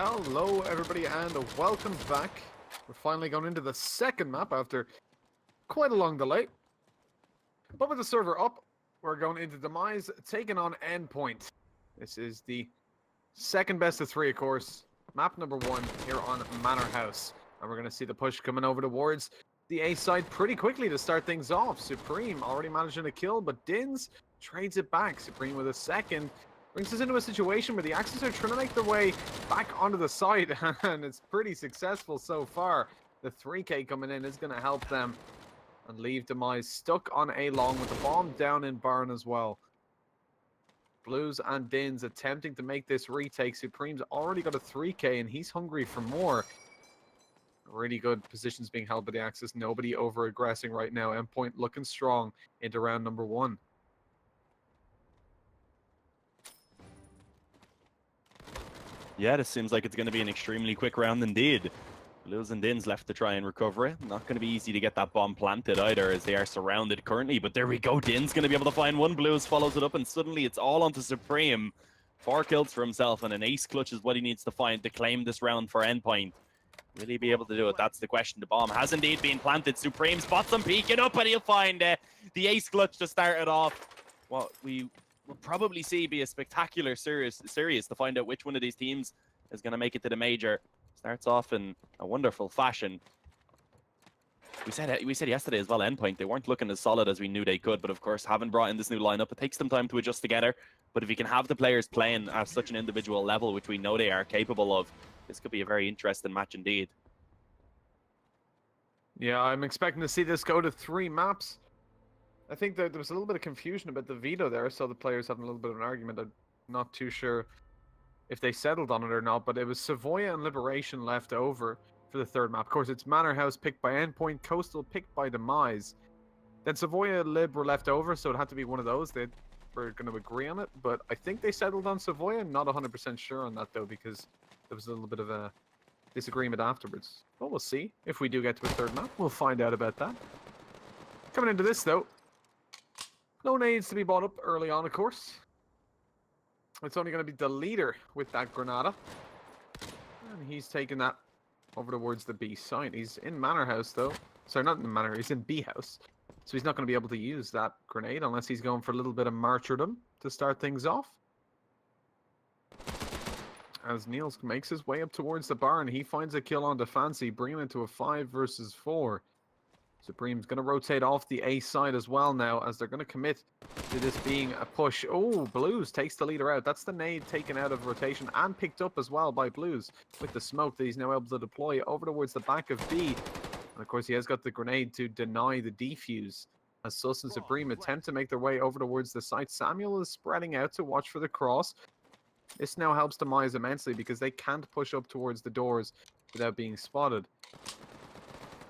Hello everybody and welcome back. We're finally going into the second map after quite a long delay. But with the server up, we're going into Demise, taking on Endpoint. This is the second best of three, of course. Map number 1 here on Manorhouse. And we're going to see the push coming over towards the A side pretty quickly to start things off. Supreme already managing a kill, but Dins trades it back. Supreme with a second. Brings us into a situation where the Axis are trying to make their way back onto the side, and it's pretty successful so far. The 3K coming in is going to help them and leave Demise stuck on A long with the bomb down in Barn as well. Blues and Dins attempting to make this retake. Supreme's already got a 3K and he's hungry for more. Really good positions being held by the Axis. Nobody over-aggressing right now. Endpoint looking strong into round number 1. Yeah, this seems like it's going to be an extremely quick round indeed. Blues and Dins left to try and recover it. Not going to be easy to get that bomb planted either, as they are surrounded currently. But there we go. Din's going to be able to find one. Blues follows it up, and suddenly it's all onto Supreme. 4 kills for himself, and an ace clutch is what he needs to find to claim this round for Endpoint. Will he be able to do it? That's the question. The bomb has indeed been planted. Supreme spots him peeking up, and he'll find the ace clutch to start it off. Well, we'll probably see be a spectacular series to find out which one of these teams is going to make it to the major. Starts off in a wonderful fashion. We said yesterday as well, Endpoint, they weren't looking as solid as we knew they could, but of course, having brought in this new lineup, it takes them time to adjust together. But if you can have the players playing at such an individual level, which we know they are capable of, this could be a very interesting match indeed. Yeah, I'm expecting to see this go to 3 maps. I think that there was a little bit of confusion about the veto there, so the players having a little bit of an argument. I'm not too sure if they settled on it or not, but it was Savoya and Liberation left over for the third map. Of course, it's Manorhouse picked by Endpoint, Coastal picked by Demise. Then Savoya and Lib were left over, so it had to be one of those. They were going to agree on it, but I think they settled on Savoya. Not 100% sure on that, though, because there was a little bit of a disagreement afterwards. But we'll see. If we do get to a third map, we'll find out about that. Coming into this, though, no nades to be bought up early on, of course. It's only going to be the leader with that Granada. And he's taking that over towards the B side. He's in Manorhouse, though. Sorry, not in Manor, he's in B house. So he's not going to be able to use that grenade unless he's going for a little bit of martyrdom to start things off. As Niels makes his way up towards the barn, he finds a kill onto Fancy, bringing it to a 5 versus 4. Supreme's going to rotate off the A side as well now, as they're going to commit to this being a push. Oh, Blues takes the leader out. That's the nade taken out of rotation and picked up as well by Blues with the smoke that he's now able to deploy over towards the back of B. And of course, he has got the grenade to deny the defuse. As Sus and Supreme attempt to make their way over towards the site, Samuel is spreading out to watch for the cross. This now helps Demise immensely because they can't push up towards the doors without being spotted.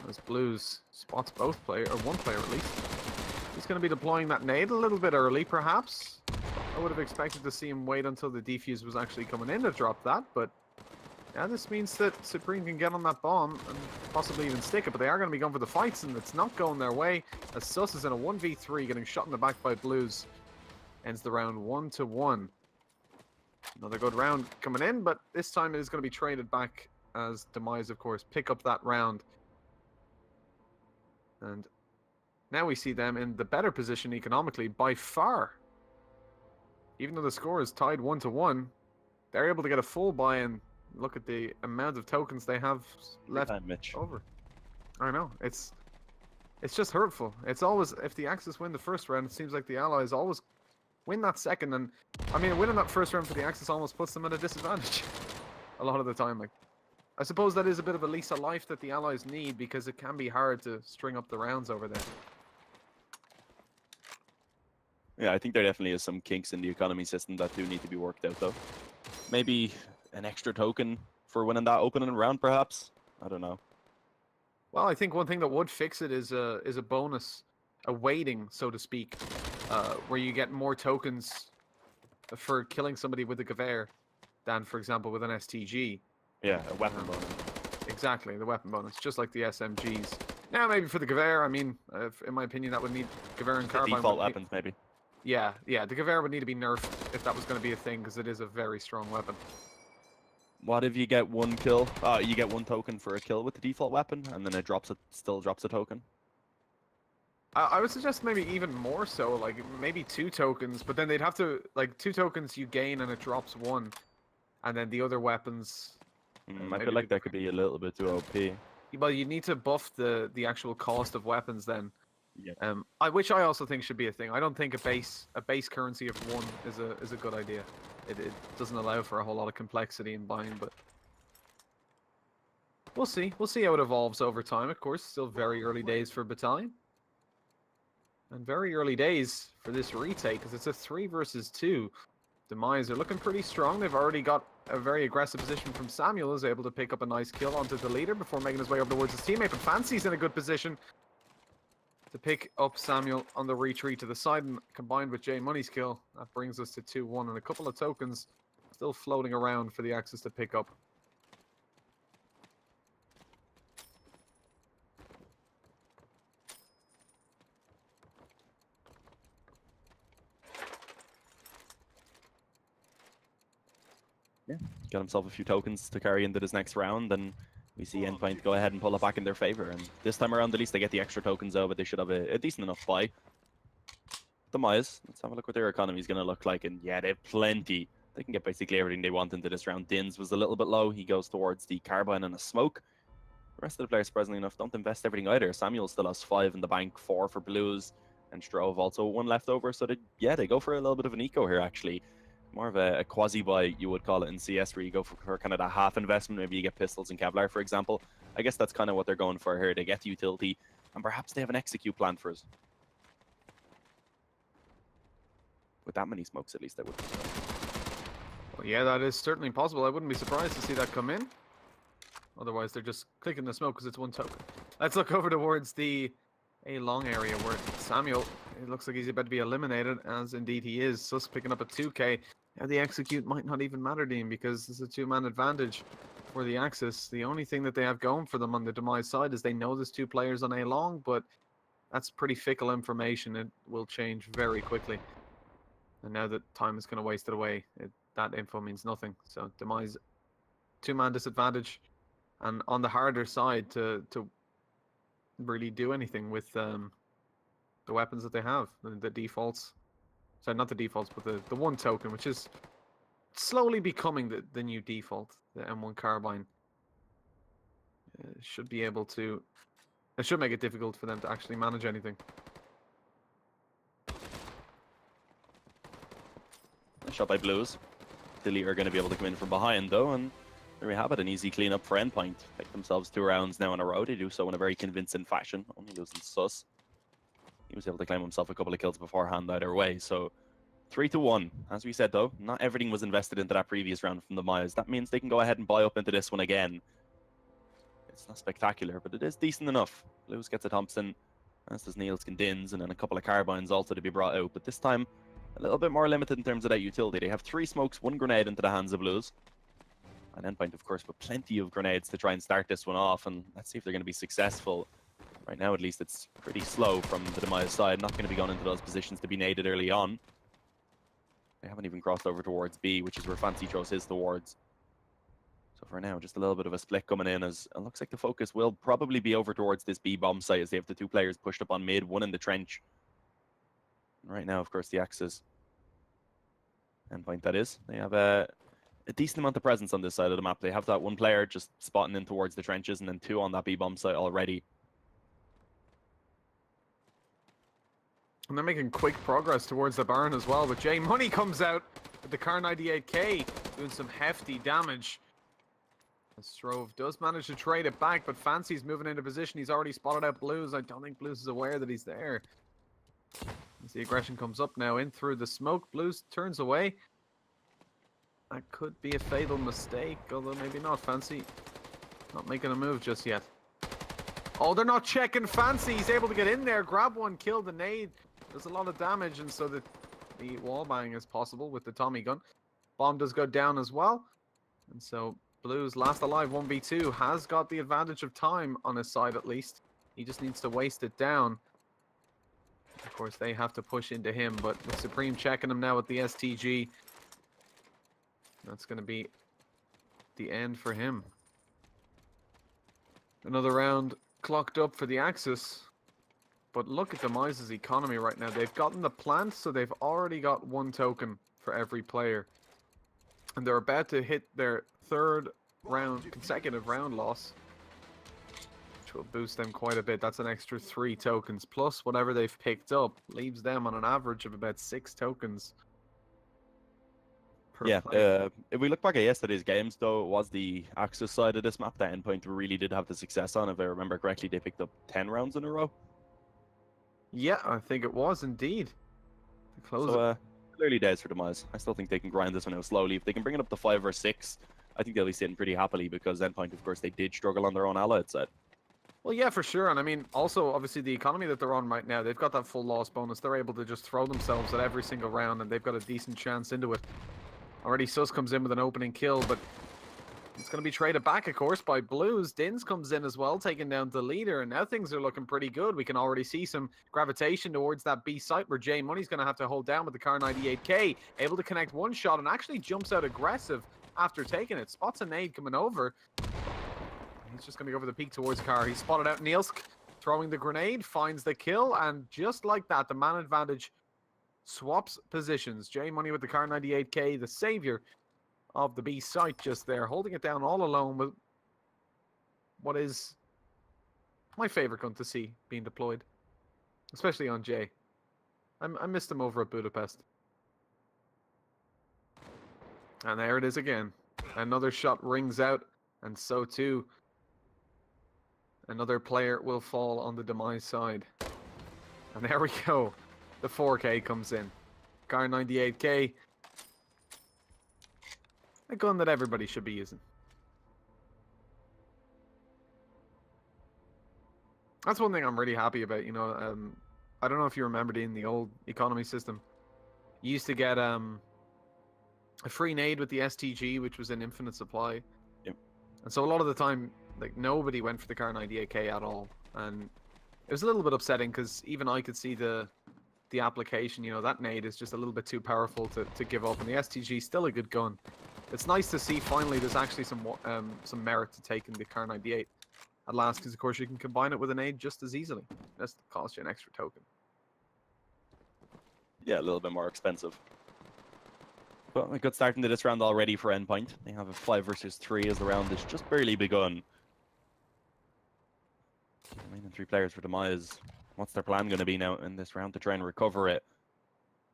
As Blues spots both player, or one player at least. He's going to be deploying that nade a little bit early, perhaps. I would have expected to see him wait until the defuse was actually coming in to drop that, but yeah, this means that Supreme can get on that bomb and possibly even stick it, but they are going to be going for the fights, and it's not going their way, as Sus is in a 1v3, getting shot in the back by Blues. Ends the round 1-1. Another good round coming in, but this time it is going to be traded back as Demise, of course, pick up that round. And now we see them in the better position economically by far. Even though the score is tied 1-1, they're able to get a full buy and look at the amount of tokens they have left over. I know, it's just hurtful. It's always, if the Axis win the first round, it seems like the Allies always win that second. And I mean, winning that first round for the Axis almost puts them at a disadvantage a lot of the time. Like, I suppose that is a bit of a lease of life that the Allies need, because it can be hard to string up the rounds over there. Yeah, I think there definitely is some kinks in the economy system that do need to be worked out, though. Maybe an extra token for winning that opening round, perhaps? I don't know. Well, I think one thing that would fix it is a bonus, a weighting, so to speak, where you get more tokens for killing somebody with a Gewehr than, for example, with an STG. Yeah, a weapon bonus. Exactly, the weapon bonus, just like the SMGs. Now, maybe for the Gewehr, I mean, in my opinion, that would need Gewehr and Carbine. Default weapons, maybe. Yeah, the Gewehr would need to be nerfed if that was going to be a thing, because it is a very strong weapon. What if you get one kill? You get one token for a kill with the default weapon, and then it still drops a token. I would suggest maybe even more so, like maybe 2 tokens, but then they'd have to, like 2 tokens you gain and it drops 1, and then the other weapons. I feel like that could be a little bit too OP. Well, you need to buff the actual cost of weapons then. Yeah. Which I also think should be a thing. I don't think a base currency of 1 is a good idea. It doesn't allow for a whole lot of complexity in buying, but we'll see. We'll see how it evolves over time. Of course, still very early days for Battalion. And very early days for this retake, because it's a 3 versus 2. DEMISE are looking pretty strong. They've already got a very aggressive position from Samuel, who's able to pick up a nice kill onto the leader before making his way over towards his teammate. But Fancy's in a good position to pick up Samuel on the retreat to the side, and combined with J Money's kill, that brings us to 2-1, and a couple of tokens still floating around for the Axis to pick up. Yeah, got himself a few tokens to carry into this next round, and we see Endpoint go ahead and pull it back in their favor. And this time around, at least they get the extra tokens out, but they should have a decent enough buy. DEMISE, let's have a look what their economy is going to look like. And yeah, they have plenty. They can get basically everything they want into this round. Dins was a little bit low. He goes towards the carbine and a smoke. The rest of the players, surprisingly enough, don't invest everything either. Samuel still has 5 in the bank, 4 for Blues, and Strove also 1 left over. So they go for a little bit of an eco here, actually. More of a quasi-buy, you would call it in CS, where you go for kind of that half investment. Maybe you get pistols and Kevlar, for example. I guess that's kind of what they're going for here. They get utility, and perhaps they have an execute plan for us. With that many smokes, at least, they would. Well, yeah, that is certainly possible. I wouldn't be surprised to see that come in. Otherwise, they're just clicking the smoke because it's 1 token. Let's look over towards the A-long area where Samuel, it looks like he's about to be eliminated, as indeed he is. Sus picking up a 2k. Now the execute might not even matter to him because it's a 2-man advantage for the Axis. The only thing that they have going for them on the DEMISE side is they know there's 2 players on A-long, but that's pretty fickle information. It will change very quickly. And now that time is kind of wasted away, that info means nothing. So DEMISE 2-man disadvantage, and on the harder side to really do anything with the weapons that they have, the defaults. Sorry, not the defaults, but the 1 token, which is slowly becoming the new default. The M1 carbine should be able to. It should make it difficult for them to actually manage anything. Nice shot by Blues. Delete are going to be able to come in from behind, though, and there we have it, an easy cleanup for Endpoint. Pick themselves 2 rounds now in a row. They do so in a very convincing fashion, only losing Sus. He was able to claim himself a couple of kills beforehand either way, so 3-1. As we said, though, not everything was invested into that previous round from the DEMISE. That means they can go ahead and buy up into this one again. It's not spectacular, but it is decent enough. Blues gets a Thompson, as does Niels and Dins, and then a couple of carbines also to be brought out, but this time a little bit more limited in terms of that utility. They have 3 smokes, 1 grenade into the hands of Blues. And Endpoint, of course, with plenty of grenades to try and start this one off, and let's see if they're going to be successful. Right now, at least, it's pretty slow from the DEMISE side. Not going to be going into those positions to be naded early on. They haven't even crossed over towards B, which is where Fancy throws his towards. So for now, just a little bit of a split coming in, as it looks like the focus will probably be over towards this B bomb site, as they have the 2 players pushed up on mid, 1 in the trench. And right now, of course, the Axis, Endpoint that is, they have a decent amount of presence on this side of the map. They have that 1 player just spotting in towards the trenches, and then 2 on that B-bomb site already. And they're making quick progress towards the barn as well, but J Money comes out with the Car 98K, doing some hefty damage. And Strove does manage to trade it back, but Fancy's moving into position. He's already spotted out Blues. I don't think Blues is aware that he's there. As the aggression comes up now, in through the smoke, Blues turns away. That could be a fatal mistake, although maybe not. Fancy not making a move just yet. Oh, they're not checking Fancy. He's able to get in there, grab 1, kill the nade. There's a lot of damage, and so the wall bang is possible with the Tommy gun. Bomb does go down as well. And so Blues, last alive 1v2, has got the advantage of time on his side at least. He just needs to waste it down. Of course, they have to push into him, but with Supreme checking him now with the STG, that's going to be the end for him. Another round clocked up for the Axis. But look at DEMISE's economy right now. They've gotten the plant, so they've already got 1 token for every player. And they're about to hit their 3rd consecutive round loss, which will boost them quite a bit. That's an extra 3 tokens, plus whatever they've picked up leaves them on an average of about 6 tokens per player. If we look back at yesterday's games, though, it was the Axis side of this map that Endpoint really did have the success on. If I remember correctly, they picked up 10 rounds in a row. Yeah, I think it was indeed. To close it. Early days for DEMISE. I still think they can grind this one out slowly. If they can bring it up to 5 or 6, I think they'll be sitting pretty happily, because Endpoint, of course, they did struggle on their own allied side. Well, yeah, for sure. And I mean, also, obviously, the economy that they're on right now, they've got that full loss bonus. They're able to just throw themselves at every single round, and they've got a decent chance into it. Already, Sus comes in with an opening kill, but it's going to be traded back, of course, by Blues. Dins comes in as well, taking down the leader, and now things are looking pretty good. We can already see some gravitation towards that B site, where J Money's going to have to hold down with the Car 98K, able to connect 1 shot, and actually jumps out aggressive after taking it. Spots a nade coming over. He's just going to go for the peak towards Car. He spotted out Nielsk, throwing the grenade, finds the kill, and just like that, the man advantage swaps positions. J Money with the Car 98K, the savior of the B site, just there, holding it down all alone with what is my favorite gun to see being deployed, especially on J. I missed him over at Budapest. And there it is again. Another shot rings out, and so too another player will fall on the DEMISE side. And there we go. The 4K comes in. Car 98K. A gun that everybody should be using. That's one thing I'm really happy about, you know. I don't know if you remember in the old economy system, you used to get a free nade with the STG, which was an infinite supply. Yep. And so a lot of the time, like, nobody went for the Car 98K at all. And it was a little bit upsetting, because even I could see the application, you know, that nade is just a little bit too powerful to give up. And the STG is still a good gun. It's nice to see finally there's actually some merit to taking the Car 98 at last, because of course you can combine it with an aid just as easily. That's cost you an extra token. Yeah, a little bit more expensive. But a good start into this round already for Endpoint. They have a 5 versus 3 as the round has just barely begun. Remaining 3 players for DEMISE. What's their plan going to be now in this round to try and recover it?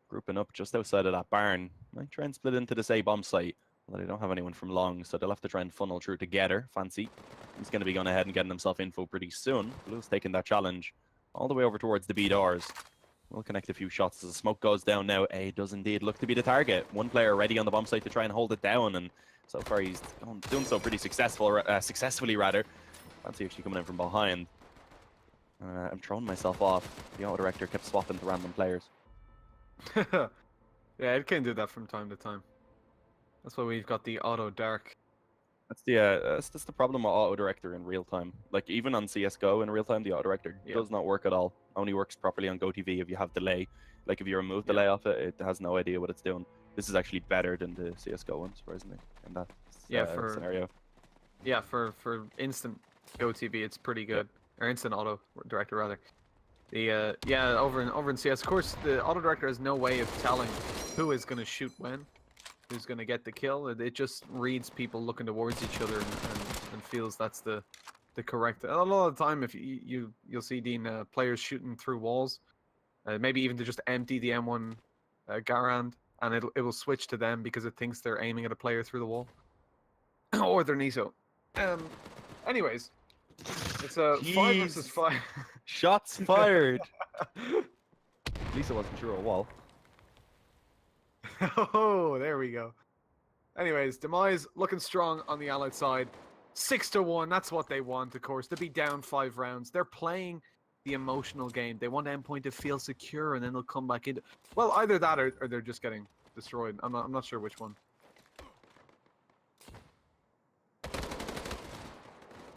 Grouping up just outside of that barn. Might try and split into this A bomb site. Well, they don't have anyone from long, so they'll have to try and funnel through together. Fancy. He's going to be going ahead and getting himself info pretty soon. Blue's taking that challenge all the way over towards the B doors. We'll connect a few shots as the smoke goes down now. A does indeed look to be the target. 1 player ready on the bomb site to try and hold it down, and so far he's doing so pretty successfully rather. Fancy actually coming in from behind. I'm throwing myself off. The auto director kept swapping to random players. Yeah, it can do that from time to time. That's why we've got the auto dark. That's the problem with auto director in real time. Like, even on CS:GO in real time, the auto director does not work at all. Only works properly on GoTV if you have delay. Like, if you remove delay off it, it has no idea what it's doing. This is actually better than the CS:GO one, surprisingly, in that scenario. Yeah, for instant GoTV, it's pretty good. Or instant auto director rather. The over in CS, of course, the auto director has no way of telling who is going to shoot when, who's going to get the kill. It just reads people looking towards each other and feels that's the correct. A lot of the time, if you'll see Dean players shooting through walls, maybe even to just empty the M1 Garand, and it will switch to them because it thinks they're aiming at a player through the wall or their NISO. Anyways, it's a 5 versus 5. Shots fired. Lisa wasn't sure a wall. Oh, there we go. Anyways, DEMISE looking strong on the Allied side. 6-1, that's what they want, of course, to be down 5 rounds. They're playing the emotional game. They want Endpoint to feel secure, and then they'll come back into... Well, either that or they're just getting destroyed. I'm not sure which one.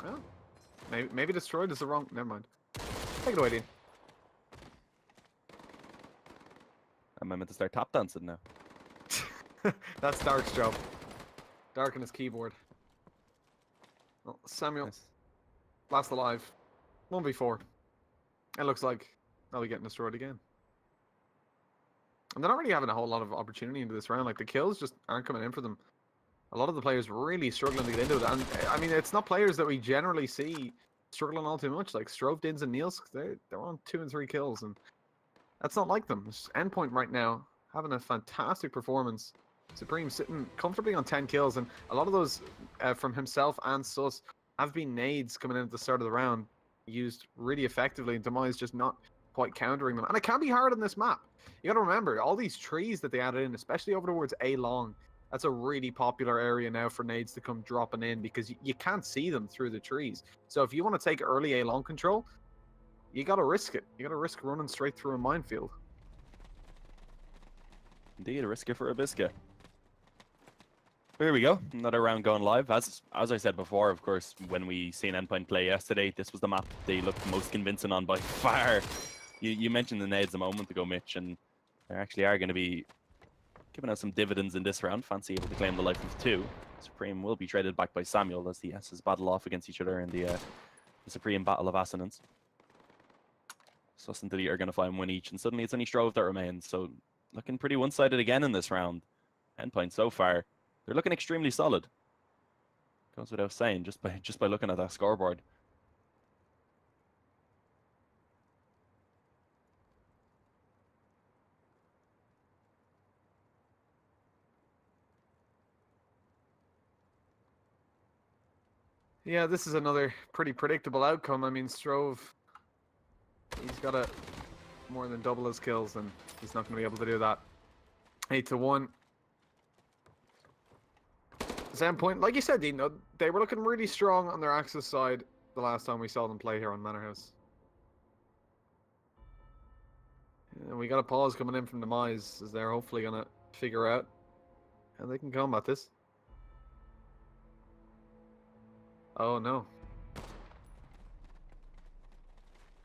Well, maybe destroyed is the wrong... Never mind. Take it away, Dean. I meant to start tap dancing now. That's Dark's job. Dark and his keyboard. Well, Samuel, Nice. last alive. 1v4. It looks like they'll be getting destroyed again. And they're not really having a whole lot of opportunity into this round. Like, the kills just aren't coming in for them. A lot of the players really struggling to get into it. And, I mean, it's not players that we generally see struggling all too much. Like, Strove, Dins, and Niels, they're on 2 and 3 kills. And that's not like them. It's Endpoint right now, having a fantastic performance. Supreme sitting comfortably on 10 kills. And a lot of those from himself and Sus have been nades coming in at the start of the round, used really effectively. And DEMISE just not quite countering them. And it can be hard on this map. You got to remember, all these trees that they added in, especially over towards A long, that's a really popular area now for nades to come dropping in because you can't see them through the trees. So if you want to take early A long control, you got to risk it. You got to risk running straight through a minefield. Indeed, a risk it for a biscuit. Here we go, another round going live. As I said before, of course, when we seen Endpoint play yesterday, this was the map they looked most convincing on by far. You mentioned the nades a moment ago, Mitch, and they actually are going to be giving us some dividends in this round. Fancy able to claim the life of 2. Supreme will be traded back by Samuel as the S's battle off against each other in the Supreme Battle of Assonance. Sus and Delete are going to find one each, and suddenly it's only Strove that remains. So looking pretty one-sided again in this round. Endpoint so far, they're looking extremely solid. Goes without saying just by looking at that scoreboard. Yeah, this is another pretty predictable outcome. I mean, Strove, he's got to more than double his kills, and he's not going to be able to do that. 8-1. Endpoint, like you said, Dean, they were looking really strong on their Axis side the last time we saw them play here on Manorhouse. And we got a pause coming in from DEMISE as they're hopefully going to figure out how they can combat this. Oh no.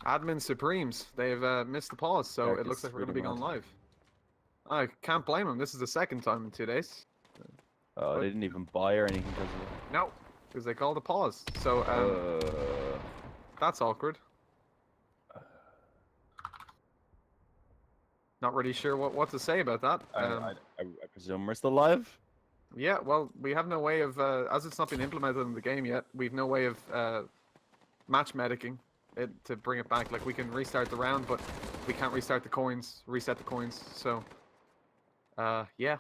Admin Supremes, they've missed the pause, so Dark it looks is like we're going to really be going mad. live. I can't blame them. This is the second time in 2 days. Oh, But- they didn't even buy or anything because of it. No, because they called a pause. So that's awkward. Not really sure what to say about that. I presume we're still live? Yeah, well, we have no way of, as it's not been implemented in the game yet, we've no way of match medicing it to bring it back. Like, we can restart the round, but we can't restart the coins, reset the coins. So, yeah.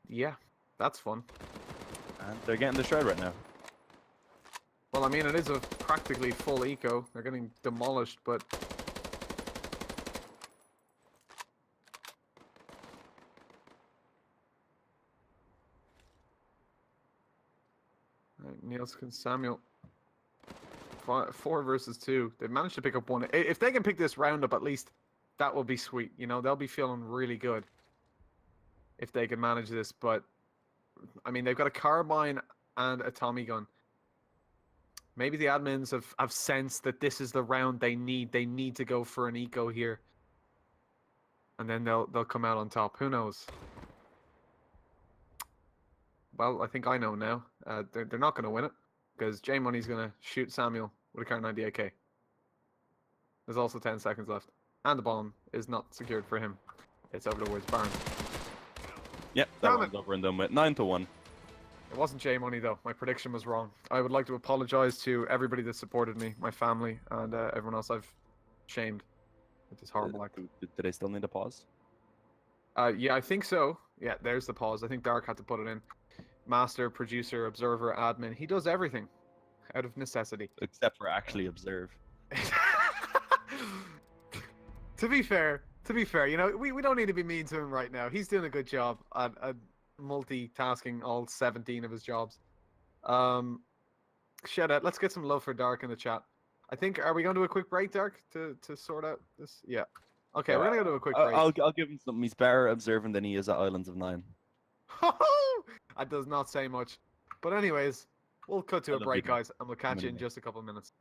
Yeah, that's fun. And they're getting destroyed right now. Well, I mean, it is a practically full eco. They're getting demolished, but... Right, Niels and Samuel. 4 versus 2. They've managed to pick up 1. If they can pick this round up, at least, that will be sweet. You know, they'll be feeling really good if they can manage this. But, I mean, they've got a carbine and a Tommy gun. Maybe the admins have sensed that this is the round they need. They need to go for an eco here. And then they'll come out on top. Who knows? Well, I think I know now. They're not going to win it. Because J Money's going to shoot Samuel with a car 98k. There's also 10 seconds left. And the bomb is not secured for him. It's over towards Barn. Yep, that Damn one's over and done with. 9-1. It wasn't J Money though. My prediction was wrong. I would like to apologize to everybody that supported me, my family, and everyone else I've shamed with this horrible act. Do they still need a pause? Yeah, I think so. Yeah, there's the pause. I think Dark had to put it in. Master, producer, observer, admin. He does everything out of necessity. Except for actually observe. To be fair, you know, we don't need to be mean to him right now. He's doing a good job at multitasking all 17 of his jobs. Shout out. Let's get some love for Dark in the chat. I think, are we going to do a quick break, Dark, to sort out this? Yeah. Okay, we're going to go to a quick break. I'll give him something. He's better observing than he is at Islands of Nine. That does not say much. But anyways, we'll cut to a break, guys, and we'll catch you in just a couple of minutes.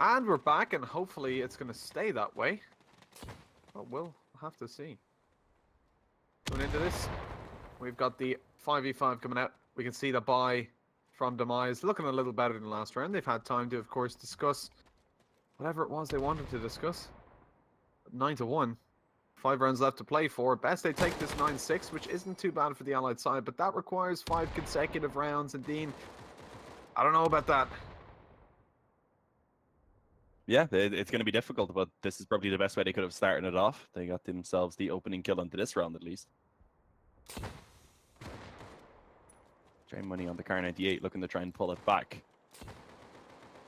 And we're back, and hopefully it's going to stay that way. But we'll have to see. Going into this, we've got the 5v5 coming out. We can see the buy from DEMISE looking a little better than last round. They've had time to, of course, discuss whatever it was they wanted to discuss. 9-1. 5 rounds left to play for. Best they take this 9-6, which isn't too bad for the Allied side, but that requires 5 consecutive rounds. And Dean, I don't know about that. Yeah, it's going to be difficult, but this is probably the best way they could have started it off. They got themselves the opening kill into this round, at least. Drain money on the Car 98, looking to try and pull it back.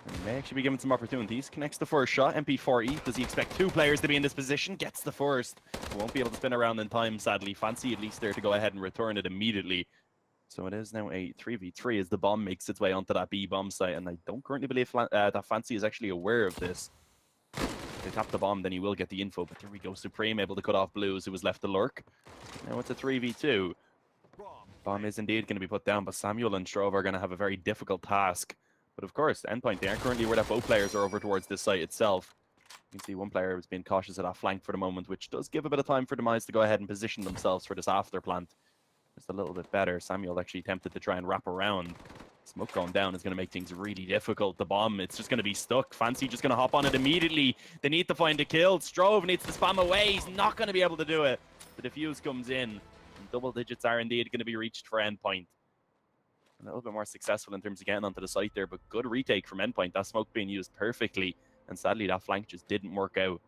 And may actually be given some opportunities. Connects the first shot. MP4E, does he expect 2 players to be in this position? Gets the first. Won't be able to spin around in time, sadly. Fancy at least there to go ahead and return it immediately. So it is now a 3v3 as the bomb makes its way onto that B bomb site. And I don't currently believe that Fancy is actually aware of this. If they tap the bomb, then he will get the info. But there we go. Supreme able to cut off Blues, who was left to lurk. Now it's a 3v2. Bomb is indeed going to be put down, but Samuel and Strove are going to have a very difficult task. But of course, Endpoint, they aren't currently aware that both players are over towards this site itself. You can see one player is being cautious at that flank for the moment, which does give a bit of time for DEMISE to go ahead and position themselves for this after plant. Just a little bit better. Samuel actually attempted to try and wrap around. Smoke going down is going to make things really difficult. The bomb, it's just going to be stuck. Fancy just going to hop on it immediately. They need to find a kill. Strove needs to spam away. He's not going to be able to do it. The defuse comes in. And double digits are indeed going to be reached for Endpoint. A little bit more successful in terms of getting onto the site there, but good retake from Endpoint. That smoke being used perfectly. And sadly, that flank just didn't work out.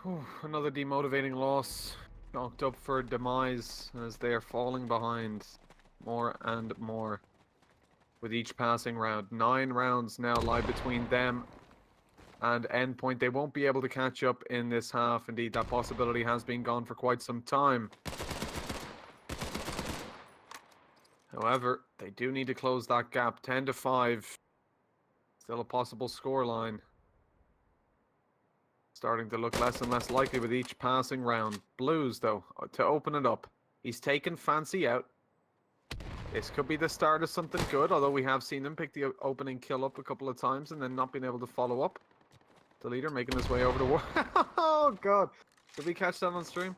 Whew, another demotivating loss. Knocked up for DEMISE as they are falling behind more and more with each passing round. 9 rounds now lie between them and Endpoint. They won't be able to catch up in this half. Indeed, that possibility has been gone for quite some time. However, they do need to close that gap. 10-5. Still a possible scoreline. Starting to look less and less likely with each passing round. Blues, though, to open it up. He's taken Fancy out. This could be the start of something good, although we have seen him pick the opening kill up a couple of times and then not being able to follow up. The leader making his way over the wall. Oh, God. Did we catch that on stream?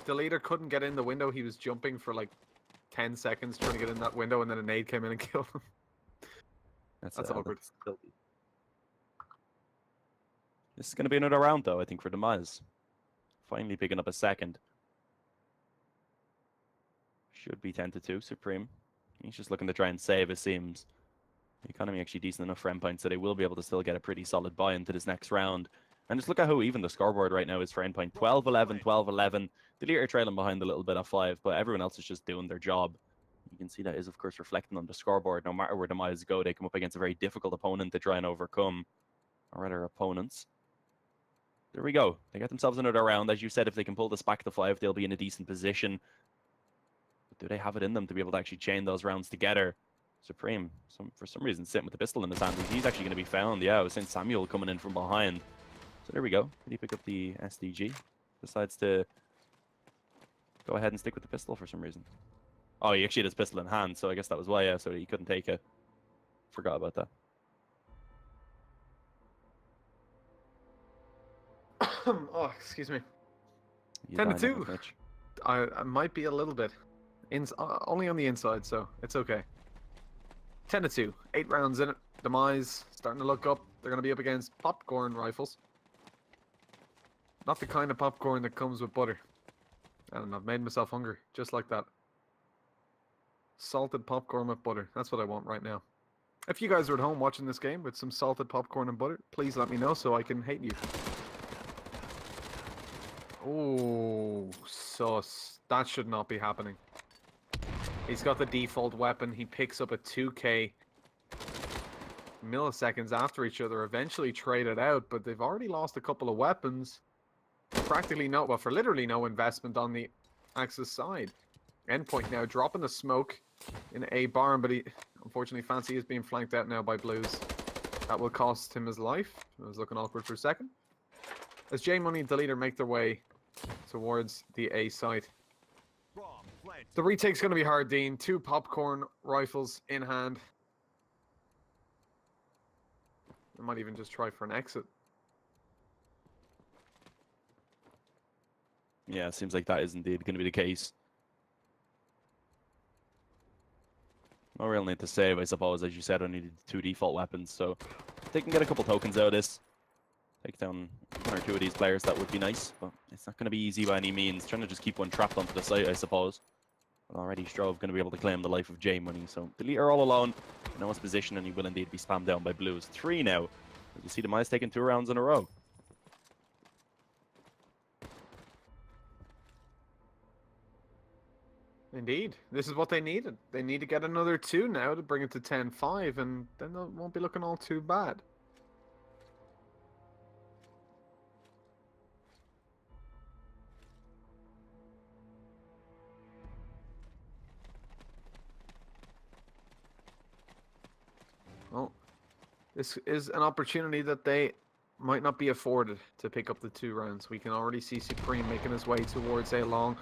The leader couldn't get in the window. He was jumping for like 10 seconds trying to get in that window, and then a nade came in and killed him. That's awkward. This is going to be another round, though, I think, for DEMISE. Finally picking up a second. Should be 10-2, Supreme. He's just looking to try and save, it seems. The economy actually decent enough for Endpoint, so they will be able to still get a pretty solid buy into this next round. And just look at how even the scoreboard right now is for Endpoint. 12-11, 12-11. The leader trailing behind a little bit at 5, but everyone else is just doing their job. You can see that is, of course, reflecting on the scoreboard. No matter where DEMISE go, they come up against a very difficult opponent to try and overcome. Or rather, opponents. There we go. They get themselves another round. As you said, if they can pull this back to 5, they'll be in a decent position. But do they have it in them to be able to actually chain those rounds together? Supreme, for some reason, sitting with the pistol in his hand. He's actually going to be found. Yeah, I was saying Samuel coming in from behind. So there we go. Did he pick up the SDG? Decides to go ahead and stick with the pistol for some reason. Oh, he actually had his pistol in hand, so I guess that was why, yeah, so he couldn't take it. Forgot about that. Oh, excuse me. 10-2. I might be a little bit. Only on the inside, so it's okay. 10-2. 8 rounds in it. DEMISE starting to look up. They're going to be up against popcorn rifles. Not the kind of popcorn that comes with butter. I don't know. I've made myself hungry. Just like that. Salted popcorn with butter. That's what I want right now. If you guys are at home watching this game with some salted popcorn and butter, please let me know so I can hate you. Oh, sus. That should not be happening. He's got the default weapon. He picks up a 2k milliseconds after each other. Eventually traded out, but they've already lost a couple of weapons. Practically no, well, for literally no investment on the Axis side. Endpoint now dropping the smoke in a barn, but he, unfortunately, Fancy is being flanked out now by Blues. That will cost him his life. It was looking awkward for a second. As J Money and the leader make their way towards the A site. The retake's going to be hard, Dean. 2 popcorn rifles in hand. I might even just try for an exit. Yeah, it seems like that is indeed going to be the case. No real need to save, I suppose. As you said, I needed 2 default weapons, so if they can get a couple tokens out of this, take down 1 or 2 of these players, that would be nice, but it's not going to be easy by any means. Trying to just keep one trapped onto the site, I suppose. But already Strove going to be able to claim the life of J Money, so the leader all alone, in his position, and he will indeed be spammed down by Blues. 3 now. As you see, DEMISE taking 2 rounds in a row. Indeed. This is what they needed. They need to get another 2 now to bring it to 10-5, and then they won't be looking all too bad. Well, this is an opportunity that they might not be afforded to pick up the 2 rounds. We can already see Supreme making his way towards A long.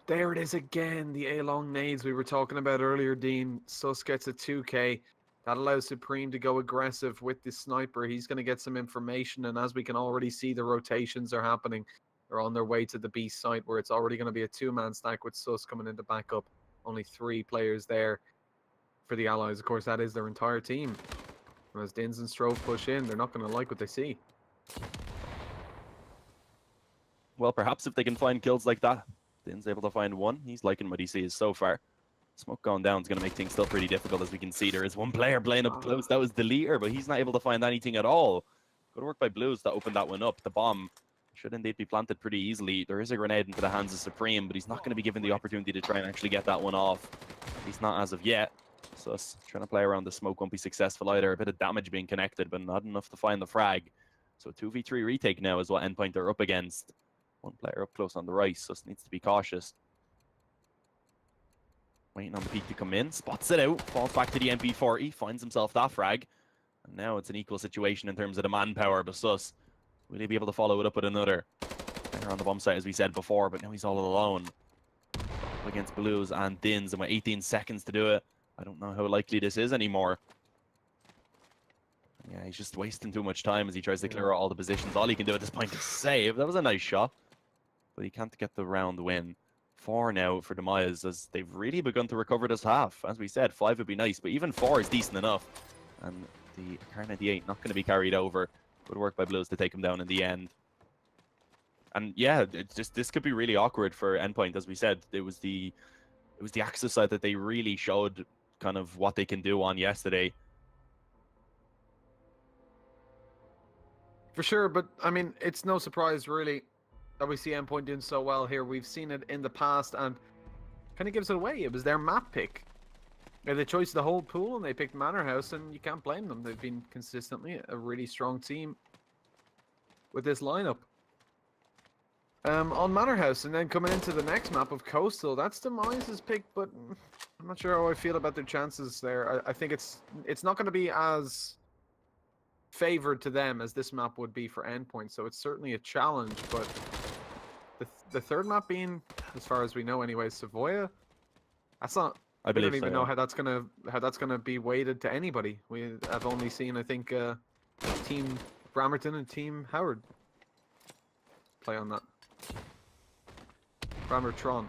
There it is again, the A long nades we were talking about earlier, Dean. Sus gets a 2K. That allows Supreme to go aggressive with the sniper. He's going to get some information, and as we can already see, the rotations are happening. They're on their way to the B site, where it's already going to be a 2-man stack with Sus coming in to back up. Only 3 players there for the Allies. Of course, that is their entire team. And as Dins and Strove push in, they're not going to like what they see. Well, perhaps if they can find kills like that. Din's able to find 1. He's liking what he sees so far. Smoke going down is going to make things still pretty difficult, as we can see. There is 1 player playing up close. That was the leader, but he's not able to find anything at all. Good work by Blues to open that one up. The bomb should indeed be planted pretty easily. There is a grenade into the hands of Supreme, but he's not going to be given the opportunity to try and actually get that one off. He's not as of yet. So trying to play around the smoke won't be successful either. A bit of damage being connected, but not enough to find the frag. So 2v3 retake now is what Endpoint are up against. 1 player up close on the right, so needs to be cautious. Waiting on the peak to come in, spots it out, falls back to the MP40, finds himself that frag. And now it's an equal situation in terms of the manpower, but Sus, will he be able to follow it up with another? They're on the bomb site, as we said before, but now he's all alone. Up against Blues and Dins, and with 18 seconds to do it, I don't know how likely this is anymore. Yeah, he's just wasting too much time as he tries to clear out all the positions. All he can do at this point is save. That was a nice shot, but he can't get the round win. 4 now for DEMISE, as they've really begun to recover this half. As we said, 5 would be nice, but even 4 is decent enough. And the Kar98 not going to be carried over. Good work by Blues to take him down in the end. And yeah, it's just, this could be really awkward for Endpoint. As we said, it was the Axis side that they really showed kind of what they can do on yesterday. For sure, but I mean, it's no surprise really that we see Endpoint doing so well here. We've seen it in the past, and kind of gives it away. It was their map pick. They had the choice of the whole pool, and they picked Manorhouse, and you can't blame them. They've been consistently a really strong team with this lineup. On Manorhouse, and then coming into the next map of Coastal, that's DEMISE's pick, but I'm not sure how I feel about their chances there. I think it's not going to be as favored to them as this map would be for Endpoint, so it's certainly a challenge, but the third map being, as far as we know anyway, Savoia, that's not, I don't even know how that's gonna be weighted to anybody. I've only seen, I think, Team Bramerton and Team Howard play on that. Bramertron.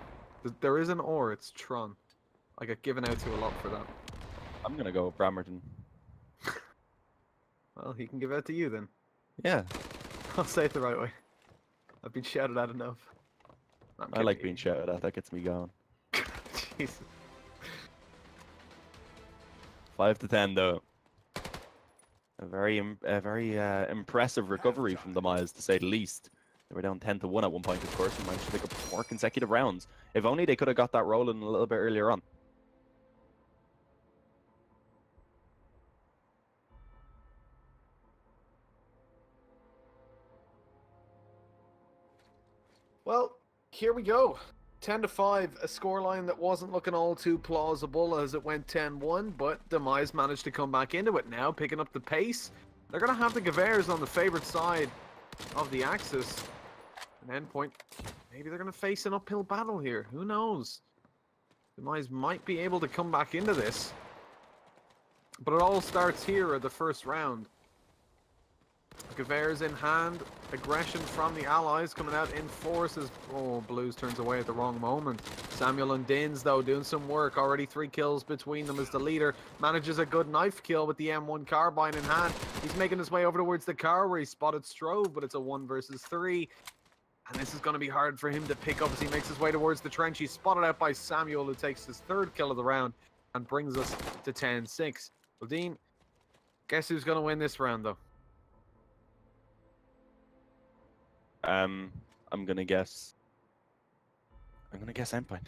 There is an or, it's Tron. I get given out to a lot for that. I'm gonna go with Bramerton. Well, he can give out to you then. Yeah. I'll say it the right way. I've been shouted at enough. I like being shouted at. That gets me going. Jesus. 5 to 10 though. A very impressive recovery from DEMISE, to say the least. They were down 10 to 1 at one point, of course, and managed to pick up 4 consecutive rounds. If only they could have got that rolling a little bit earlier on. Well, here we go. 10 to 5, a scoreline that wasn't looking all too plausible as it went 10-1, but DEMISE managed to come back into it now, picking up the pace. They're going to have the Gavers on the favorite side of the Axis. And Endpoint, maybe they're going to face an uphill battle here. Who knows? DEMISE might be able to come back into this. But it all starts here at the first round. Qualifiers in hand. Aggression from the allies coming out in forces. Oh, Blues turns away at the wrong moment. Samuel and Dins, though, doing some work. Already 3 kills between them as the leader manages a good knife kill with the M1 carbine in hand. He's making his way over towards the car where he spotted Strove, but it's a 1 versus 3. And this is going to be hard for him to pick up as he makes his way towards the trench. He's spotted out by Samuel, who takes his 3rd kill of the round and brings us to 10-6. Well, Dean, guess who's going to win this round, though? I'm gonna guess Endpoint.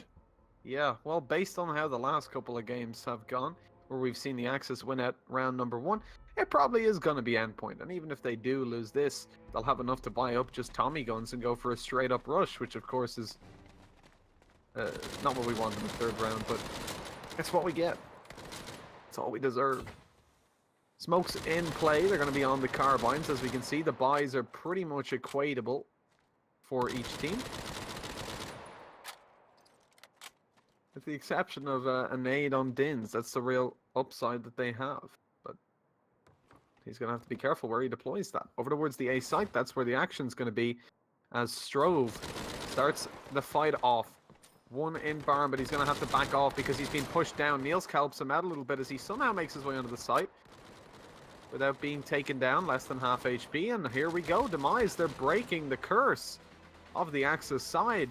Yeah, well, based on how the last couple of games have gone, where we've seen the Axis win at round number 1, it probably is going to be Endpoint. And even if they do lose this, they'll have enough to buy up just Tommy guns and go for a straight-up rush, which, of course, is not what we want in the 3rd round, but it's what we get. It's all we deserve. Smokes in play. They're going to be on the carbines. As we can see, the buys are pretty much equatable for each team. With the exception of a nade on Dins. That's the real upside that they have. But he's going to have to be careful where he deploys that. Over towards the A site, that's where the action's going to be. As Strove starts the fight off. 1 in barn, but he's going to have to back off because he's been pushed down. Niels helps him out a little bit as he somehow makes his way onto the site without being taken down, less than half HP. And here we go, DEMISE, they're breaking the curse of the Axis side.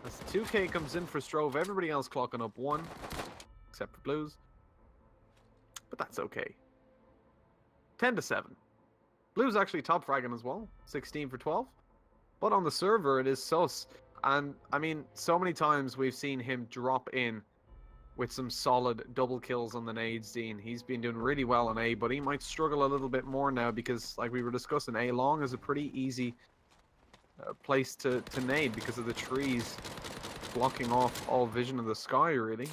As 2K comes in for Strove, everybody else clocking up 1, except for Blues. But that's okay. 10-7. Blues actually top fragging as well, 16 for 12. But on the server, it is sus. And, I mean, so many times we've seen him drop in with some solid double kills on the nades, Dean. He's been doing really well on A, but he might struggle a little bit more now because, like we were discussing, A long is a pretty easy place to nade because of the trees blocking off all vision of the sky, really.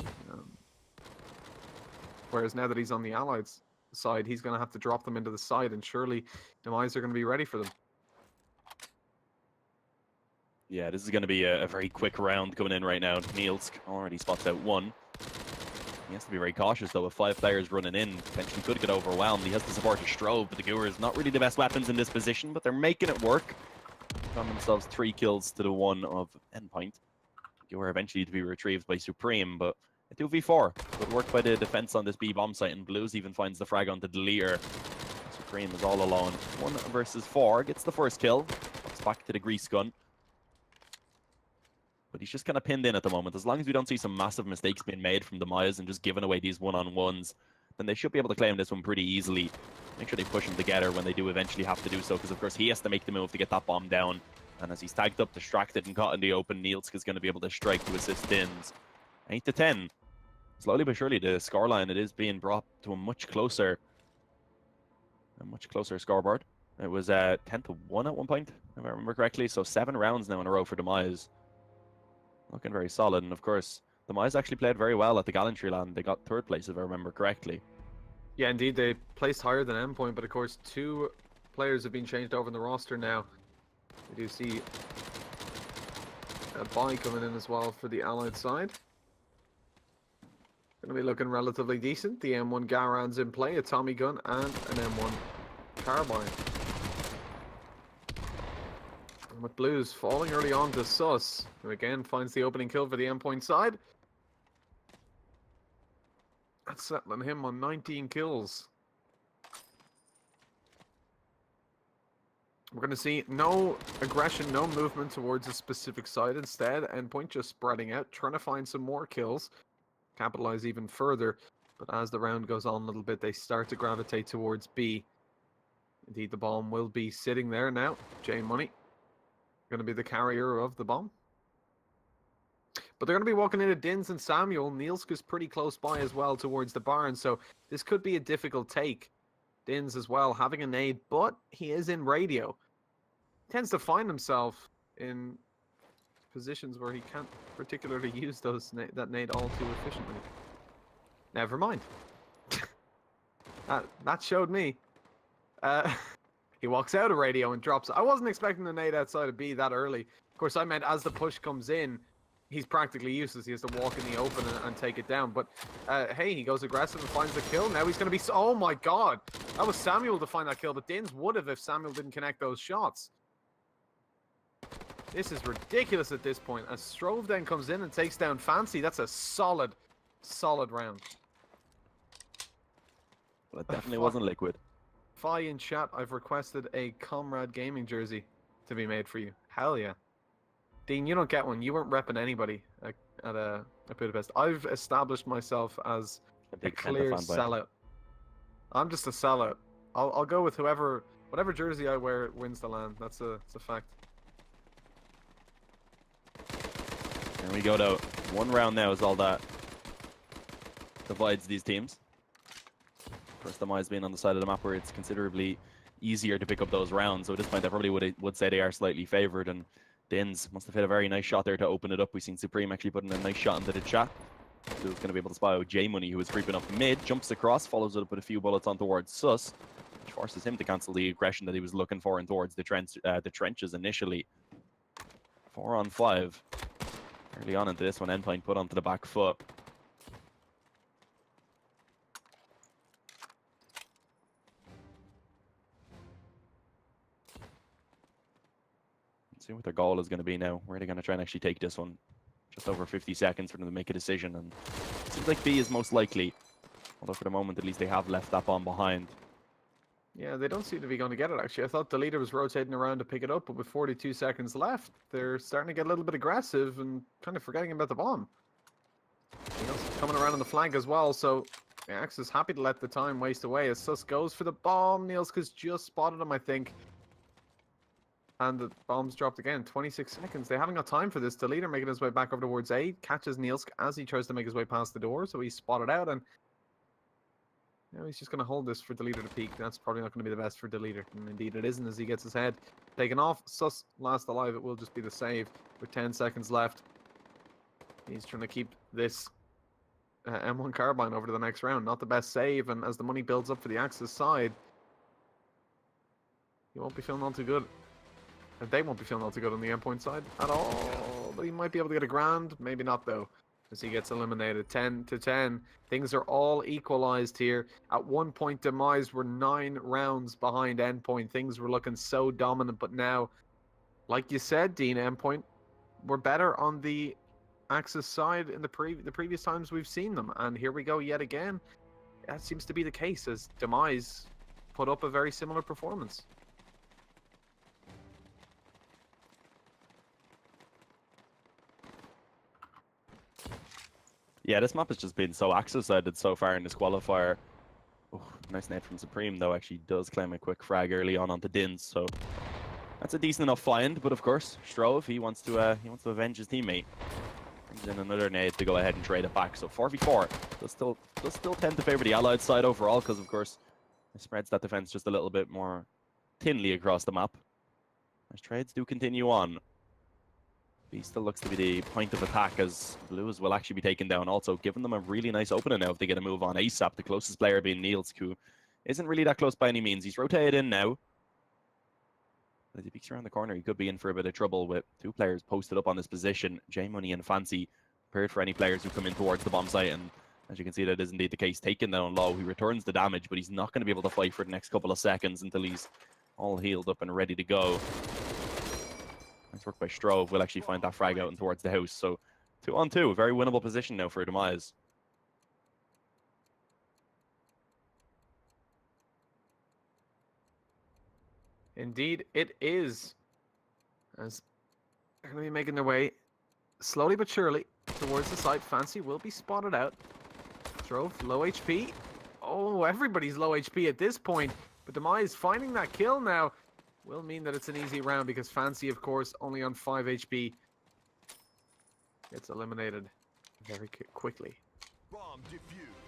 Whereas now that he's on the Allied side, he's going to have to drop them into the side, and surely DEMISE are going to be ready for them. Yeah, this is going to be a very quick round coming in right now. Niels already spots out 1. He has to be very cautious, though, with 5 players running in. Potentially could get overwhelmed. He has the support of Strove, but the Goers not really the best weapons in this position, but they're making it work. Found themselves 3 kills to the 1 of Endpoint. Goer eventually to be retrieved by Supreme, but a 2v4. Good work by the defense on this B bomb site, and Blues even finds the frag onto the leader. Supreme is all alone. 1 versus 4, gets the first kill. Comes back to the grease gun. But he's just kind of pinned in at the moment. As long as we don't see some massive mistakes being made from DEMISE and just giving away these one-on-ones, then they should be able to claim this one pretty easily. Make sure they push him together when they do eventually have to do so, because of course he has to make the move to get that bomb down. And as he's tagged up, distracted, and caught in the open, Niels is going to be able to strike to assist Dins. 8-10. Slowly but surely, the scoreline, it is being brought to a much closer scoreboard. It was 10-1 at one point, if I remember correctly. So 7 rounds now in a row for DEMISE. Looking very solid, and of course, DEMISE actually played very well at the Gallantry Land. They got 3rd place, if I remember correctly. Yeah, indeed, they placed higher than Endpoint, but of course, 2 players have been changed over in the roster now. We do see a buy coming in as well for the Allied side. Going to be looking relatively decent. The M1 Garan's in play, a Tommy gun, and an M1 carbine. With Blues falling early on to Sus, who again finds the opening kill for the Endpoint side. That's settling him on 19 kills. We're going to see no aggression, no movement towards a specific side. Instead, Endpoint just spreading out, trying to find some more kills, capitalize even further. But as the round goes on a little bit, they start to gravitate towards B. Indeed, the bomb will be sitting there now. J Money going to be the carrier of the bomb. But they're going to be walking into Dins and Samuel. Nielska's pretty close by as well towards the barn, so this could be a difficult take. Dins as well, having a nade, but he is in radio. Tends to find himself in positions where he can't particularly use that nade all too efficiently. Never mind. That showed me. He walks out of radio and drops. I wasn't expecting the nade outside of B that early. Of course, I meant as the push comes in, he's practically useless. He has to walk in the open and take it down. But hey, he goes aggressive and finds the kill. Now he's going to be... Oh my god. That was Samuel to find that kill, but Dins would have if Samuel didn't connect those shots. This is ridiculous at this point. As Strove then comes in and takes down Fancy, that's a solid round. Well, it definitely wasn't liquid. Fi in chat, I've requested a Comrade Gaming jersey to be made for you. Hell yeah. Dean, you don't get one. You weren't repping anybody at Budapest. I've established myself as a clear sellout. I'm just a sellout. I'll go with whatever jersey I wear wins the LAN. That's a fact. There we go though. One round now is all that divides these teams. First, DEMISE being on the side of the map where it's considerably easier to pick up those rounds. So at this point, I probably would say they are slightly favored. And Dins must have hit a very nice shot there to open it up. We've seen Supreme actually putting a nice shot into the chat. Who's going to be able to spy out J-Money, who is creeping up mid, jumps across, follows it up with a few bullets on towards Sus, which forces him to cancel the aggression that he was looking for and towards the trenches initially. 4 on 5. Early on into this one, Endpoint put onto the back foot. See what their goal is going to be now. Where are they going to try and actually take this one? Just over 50 seconds for them to make a decision, and it seems like B is most likely. Although for the moment, at least they have left that bomb behind. Yeah, they don't seem to be going to get it, actually. I thought the leader was rotating around to pick it up, but with 42 seconds left, they're starting to get a little bit aggressive and kind of forgetting about the bomb. Coming around on the flank as well, so the Axe is happy to let the time waste away as Sus goes for the bomb. Nielska's just spotted him, I think. And the bomb's dropped again. 26 seconds. They haven't got time for this. The leader making his way back over towards A. Catches Nielsk as he tries to make his way past the door. So he's spotted out. And now he's just going to hold this for the leader to peek. That's probably not going to be the best for the leader. And indeed it isn't as he gets his head taken off. Sus last alive. It will just be the save with 10 seconds left. He's trying to keep this M1 carbine over to the next round. Not the best save. And as the money builds up for the Axis side, he won't be feeling all too good. And they won't be feeling all too good on the Endpoint side at all. But he might be able to get a grand. Maybe not, though, as he gets eliminated. 10-10. Things are all equalized here. At one point, DEMISE were 9 rounds behind Endpoint. Things were looking so dominant. But now, like you said, Dean, Endpoint were better on the Axis side in the previous times we've seen them. And here we go yet again. That seems to be the case as DEMISE put up a very similar performance. Yeah, this map has just been so Axis-sided so far in this qualifier. Oh, nice net from Supreme, though, actually does claim a quick frag early on onto Dins, so that's a decent enough find. But of course, Strove, he wants to avenge his teammate. Brings in another nade to go ahead and trade it back. So 4v4 does still tend to favor the Allied side overall, because of course it spreads that defense just a little bit more thinly across the map. As trades do continue on. B still looks to be the point of attack as Blues will actually be taken down, also giving them a really nice opening now if they get a move on ASAP. The closest player being Niels, who isn't really that close by any means. He's rotated in now. As he peeks around the corner, he could be in for a bit of trouble with 2 players posted up on this position. J-Money and Fancy prepared for any players who come in towards the bomb site, and as you can see, that is indeed the case. Taken down low, he returns the damage, but he's not going to be able to fight for the next couple of seconds until he's all healed up and ready to go. Nice work by Strove. Will actually find that frag out and towards the house. So 2 on 2, a very winnable position now for DEMISE. Indeed, it is. As they're going to be making their way slowly but surely towards the site. Fancy will be spotted out. Strove, low HP. Oh, everybody's low HP at this point. But DEMISE finding that kill now will mean that it's an easy round because Fancy, of course, only on 5 HP. Gets eliminated very quickly.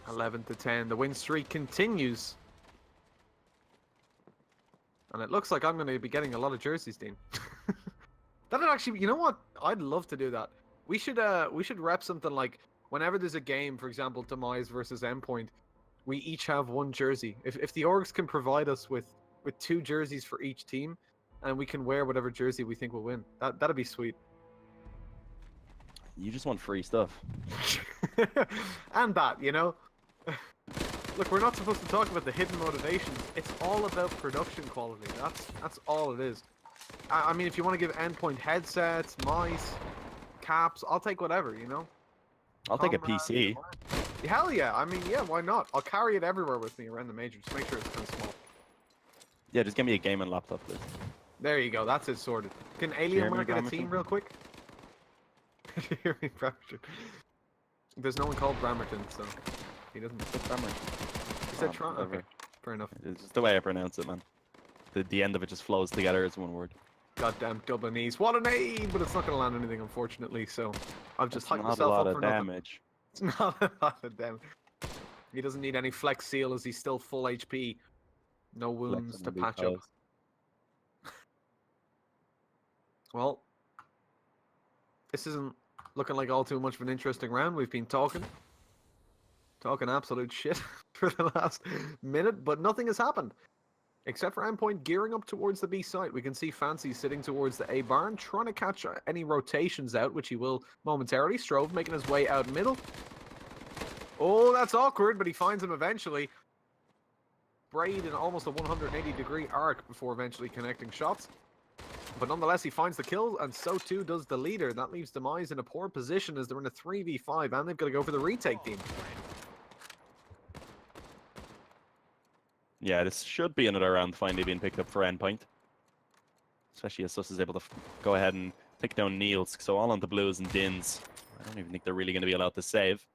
11-10. The win streak continues. And it looks like I'm going to be getting a lot of jerseys, Dean. That'd actually, you know what? I'd love to do that. We should rep something like whenever there's a game, for example, DEMISE versus Endpoint, we each have 1 jersey. If the orgs can provide us with with 2 jerseys for each team, and we can wear whatever jersey we think will win. That'd be sweet. You just want free stuff. And that, you know. Look, we're not supposed to talk about the hidden motivations. It's all about production quality. That's all it is. I mean, if you want to give Endpoint headsets, mice, caps, I'll take whatever, you know? I'll take a PC. Hell yeah. I mean, yeah, why not? I'll carry it everywhere with me around the major. Just make sure it's kind of small. Yeah, just give me a gaming laptop, please. There you go. That's it sorted. Can Alien Mark get a team real quick? Hear me, Bramerton. There's no one called Bramerton, so he doesn't. He said Toronto. Okay, fair enough. It's just the way I pronounce it, man. The end of it just flows together as one word. Goddamn Dublinese. What an aid! But it's not going to land anything, unfortunately, so I've just hyped myself up for damage. It's not a lot of damage. He doesn't need any flex seal as he's still full HP. No wounds to patch up. Well, this isn't looking like all too much of an interesting round. We've been talking absolute shit for the last minute, but nothing has happened. Except for Endpoint gearing up towards the B site. We can see Fancy sitting towards the A barn, trying to catch any rotations out, which he will momentarily. Strove making his way out middle. Oh, that's awkward, but he finds him eventually. Braid in almost a 180-degree arc before eventually connecting shots. But nonetheless, he finds the kill, and so too does the leader. That leaves DEMISE in a poor position as they're in a 3v5, and they've got to go for the retake team. Yeah, this should be another round finally being picked up for Endpoint. Especially as Sus is able to go ahead and take down Niels. So all on the Blues and Dins. I don't even think they're really going to be allowed to save.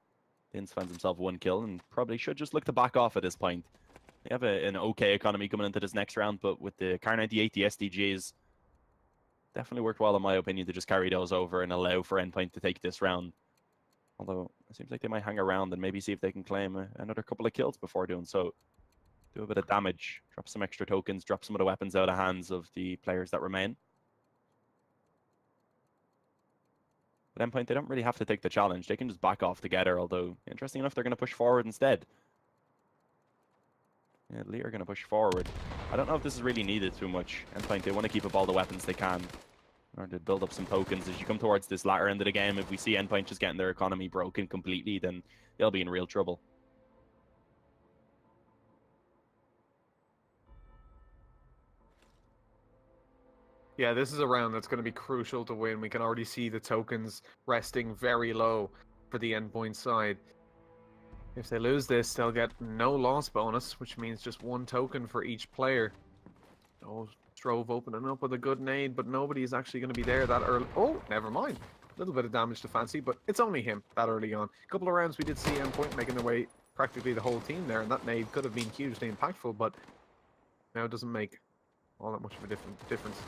Dins finds himself 1 kill and probably should just look to back off at this point. They have an okay economy coming into this next round, but with the Car 98, the SDGs, definitely worthwhile in my opinion to just carry those over and allow for Endpoint to take this round. Although it seems like they might hang around and maybe see if they can claim another couple of kills before doing so. Do a bit of damage, drop some extra tokens, drop some of the weapons out of hands of the players that remain. At Endpoint, they don't really have to take the challenge. They can just back off together, although, interesting enough, they're going to push forward instead. Yeah, Lee are going to push forward. I don't know if this is really needed too much. Endpoint, they want to keep up all the weapons they can in order to build up some tokens. As you come towards this latter end of the game, if we see Endpoint just getting their economy broken completely, then they'll be in real trouble. Yeah, this is a round that's going to be crucial to win. We can already see the tokens resting very low for the Endpoint side. If they lose this, they'll get no loss bonus, which means just 1 token for each player. Oh, Strove opening up with a good nade, but nobody is actually going to be there that early. Oh, never mind. A little bit of damage to Fancy, but it's only him that early on. A couple of rounds we did see Endpoint making their way practically the whole team there, and that nade could have been hugely impactful, but now it doesn't make all that much of a difference.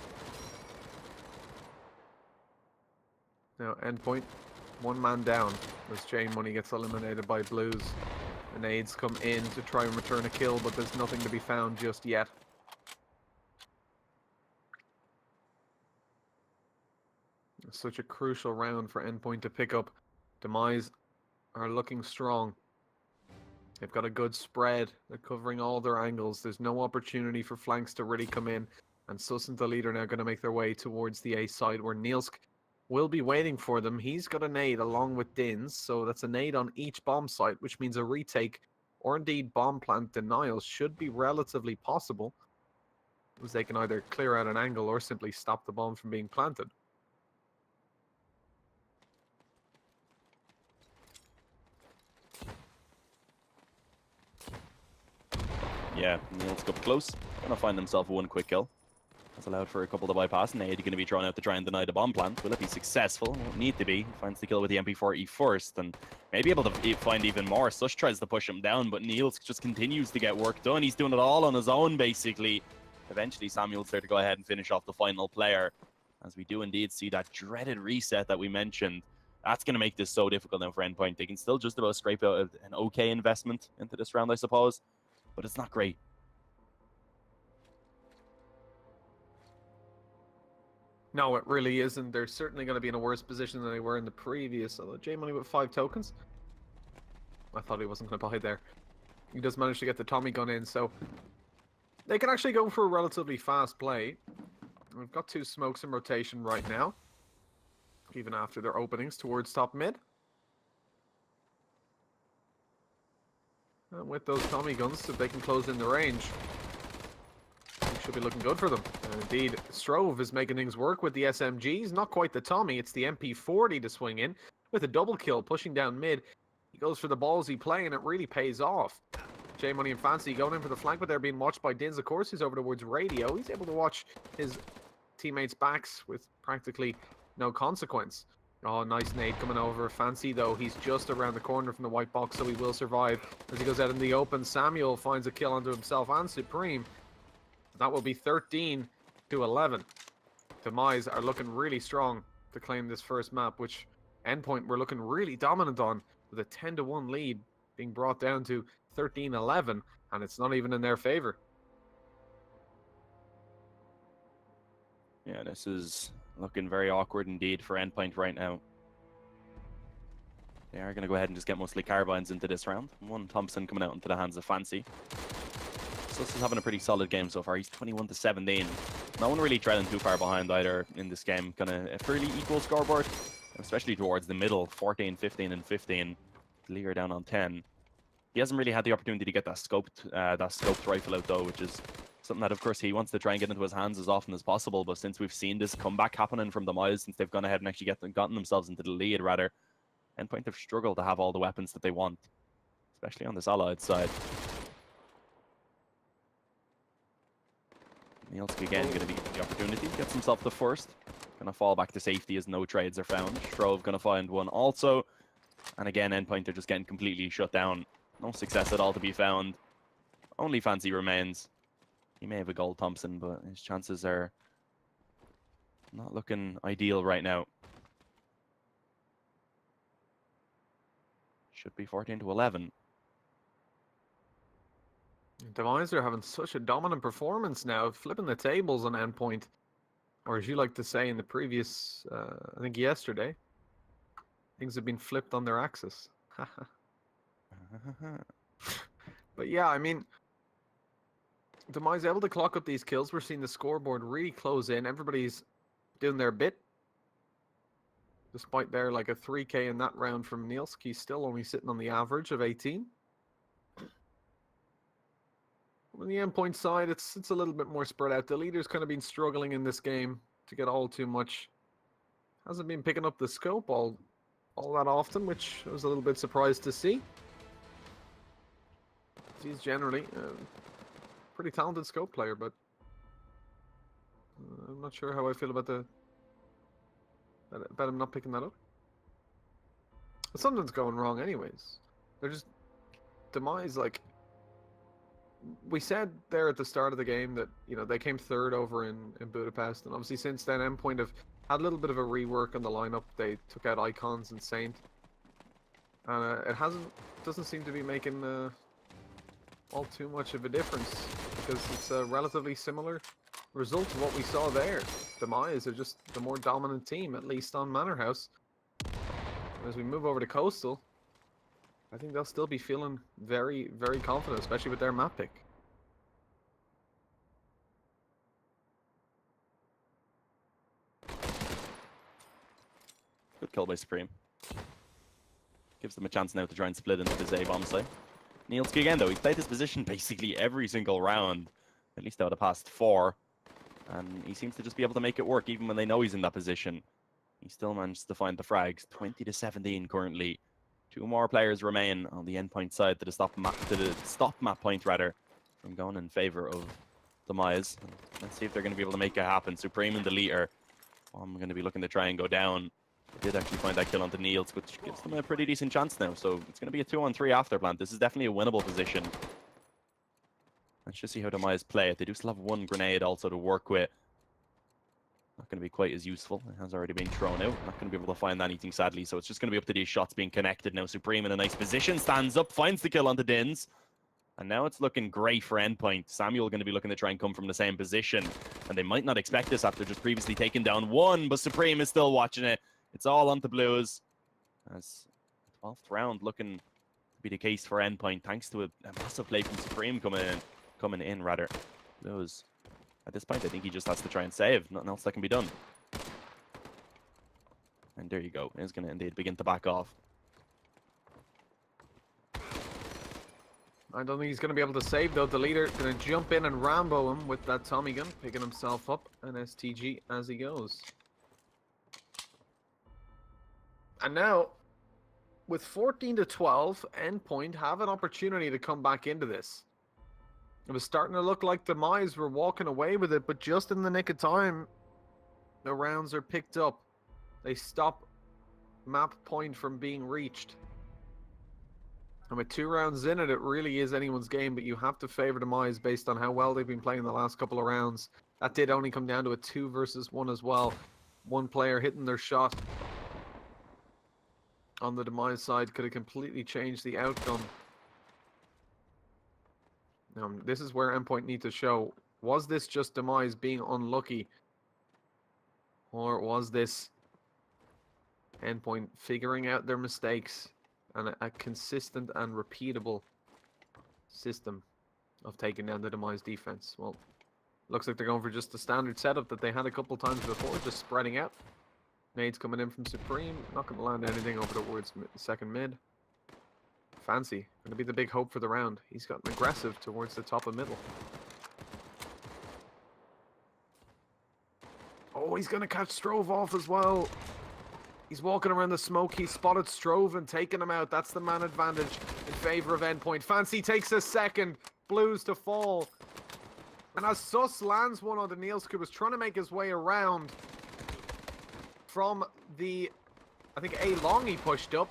Now, Endpoint, 1 man down as J Money gets eliminated by Blues. The nades come in to try and return a kill, but there's nothing to be found just yet. It's such a crucial round for Endpoint to pick up. DEMISE are looking strong. They've got a good spread. They're covering all their angles. There's no opportunity for flanks to really come in. And Sus and the leader now going to make their way towards the A side where Nielsk will be waiting for them. He's got a nade along with Dins, so that's a nade on each bomb site, which means a retake or indeed bomb plant denial should be relatively possible, as they can either clear out an angle or simply stop the bomb from being planted. Yeah, Niels got close. Gonna find himself 1 quick kill. That's allowed for a couple to bypass. Nade going to be drawn out to try and deny the bomb plant. Will it be successful? Won't need to be. He finds the kill with the MP40 first and may be able to find even more. Sush tries to push him down, but Niels just continues to get work done. He's doing it all on his own, basically. Eventually, Samuel's there to go ahead and finish off the final player, as we do indeed see that dreaded reset that we mentioned. That's going to make this so difficult now for Endpoint. They can still just about scrape out an okay investment into this round, I suppose, but it's not great. No, it really isn't. They're certainly going to be in a worse position than they were in the previous. Although J Money with 5 tokens. I thought he wasn't going to buy there. He does manage to get the Tommy gun in, so They can actually go for a relatively fast play. We've got 2 smokes in rotation right now, even after their openings towards top mid. And with those Tommy guns, if they can close in the range, it should be looking good for them. And indeed, Strove is making things work with the SMGs. Not quite the Tommy, it's the MP40 to swing in with a double kill, pushing down mid. He goes for the ballsy play, and it really pays off. J Money and Fancy going in for the flank, but they're being watched by Dins. Of course, he's over towards Radio. He's able to watch his teammates' backs with practically no consequence. Oh, nice nade coming over. Fancy, though, he's just around the corner from the white box, so he will survive. As he goes out in the open, Samuel finds a kill onto himself and Supreme. That will be 13 to 11. DEMISE are looking really strong to claim this first map, which Endpoint were looking really dominant on, with a 10-1 lead being brought down to 13-11, and it's not even in their favor. Yeah, this is looking very awkward indeed for Endpoint right now. They are going to go ahead and just get mostly carbines into this round. One Thompson coming out into the hands of Fancy. Sus is having a pretty solid game so far. He's 21-17. No one really trailing too far behind either in this game. Kind of a fairly equal scoreboard, especially towards the middle. 14, 15, and 15. Lear down on 10. He hasn't really had the opportunity to get that scoped rifle out though, which is something that, of course, he wants to try and get into his hands as often as possible. But since we've seen this comeback happening from DEMISE, since they've gone ahead and actually gotten themselves into the lead, rather, Endpoint have struggled to have all the weapons that they want, especially on this Allied side. Nielski again going to be given the opportunity, gets himself the first. Going to fall back to safety as no trades are found. Strove going to find one also. And again, Endpoint are just getting completely shut down. No success at all to be found. Only Fancy remains. He may have a gold Thompson, but his chances are not looking ideal right now. Should be 14-11. DEMISE are having such a dominant performance now, flipping the tables on Endpoint. Or as you like to say in the previous, I think yesterday, things have been flipped on their axis. But yeah, I mean, DEMISE able to clock up these kills. We're seeing the scoreboard really close in. Everybody's doing their bit. Despite their like a 3K in that round from Nielski, still only sitting on the average of 18. On the Endpoint side, it's a little bit more spread out. The leader's kind of been struggling in this game to get all too much. Hasn't been picking up the scope all that often, which I was a little bit surprised to see. He's generally a pretty talented scope player, but I'm not sure how I feel about about him not picking that up. But something's going wrong anyways. They're just DEMISE, like we said there at the start of the game that, you know, they came third over in Budapest, and obviously since then Endpoint have had a little bit of a rework on the lineup. They took out Icons and Saint. It doesn't seem to be making all too much of a difference, because it's a relatively similar result to what we saw there. DEMISE are just the more dominant team, at least on Manorhouse. As we move over to Coastal, I think they'll still be feeling very, very confident, especially with their map pick. Good kill by Supreme. Gives them a chance now to try and split into this A-bomb site. Nielski again, though, he's played this position basically every single round, at least out of the past 4. And he seems to just be able to make it work even when they know he's in that position. He still managed to find the frags. 20-17 currently. 2 more players remain on the Endpoint side to the stop map point rather, from going in favor of DEMISE. Let's see if they're going to be able to make it happen. Supreme in the leader. I'm going to be looking to try and go down. They did actually find that kill onto Niels, which gives them a pretty decent chance now. So it's going to be a 2-on-3 after plant. This is definitely a winnable position. Let's just see how DEMISE play it. They do still have 1 grenade also to work with. Not going to be quite as useful. It has already been thrown out. Not going to be able to find anything, sadly. So it's just going to be up to these shots being connected now. Supreme in a nice position. Stands up, finds the kill onto Dins. And now it's looking great for Endpoint. Samuel going to be looking to try and come from the same position. And they might not expect this after just previously taking down 1. But Supreme is still watching it. It's all on the Blues. As 12th round looking to be the case for Endpoint. Thanks to a massive play from Supreme coming in rather. Those. At this point, I think he just has to try and save. Nothing else that can be done. And there you go. He's going to indeed begin to back off. I don't think he's going to be able to save, though. The leader going to jump in and Rambo him with that Tommy gun, picking himself up an STG as he goes. And now, with 14 to 12, Endpoint have an opportunity to come back into this. It was starting to look like DEMISE were walking away with it, but just in the nick of time, the rounds are picked up. They stop map point from being reached. And with 2 rounds in it, it really is anyone's game, but you have to favor DEMISE based on how well they've been playing the last couple of rounds. That did only come down to a 2 versus 1 as well. One player hitting their shot on the DEMISE side could have completely changed the outcome. This is where Endpoint need to show, was this just DEMISE being unlucky? Or was this Endpoint figuring out their mistakes and a consistent and repeatable system of taking down the DEMISE defense? Well, looks like they're going for just the standard setup that they had a couple times before, just spreading out. Nades coming in from Supreme, not going to land anything over towards second mid. Fancy, going to be the big hope for the round. He's gotten aggressive towards the top of middle. Oh, he's going to catch Strove off as well. He's walking around the smoke. He spotted Strove and taking him out. That's the man advantage in favor of Endpoint. Fancy takes a second. Blues to fall. And as Sus lands one on the Nielsk, who was trying to make his way around from the, I think, A long he pushed up.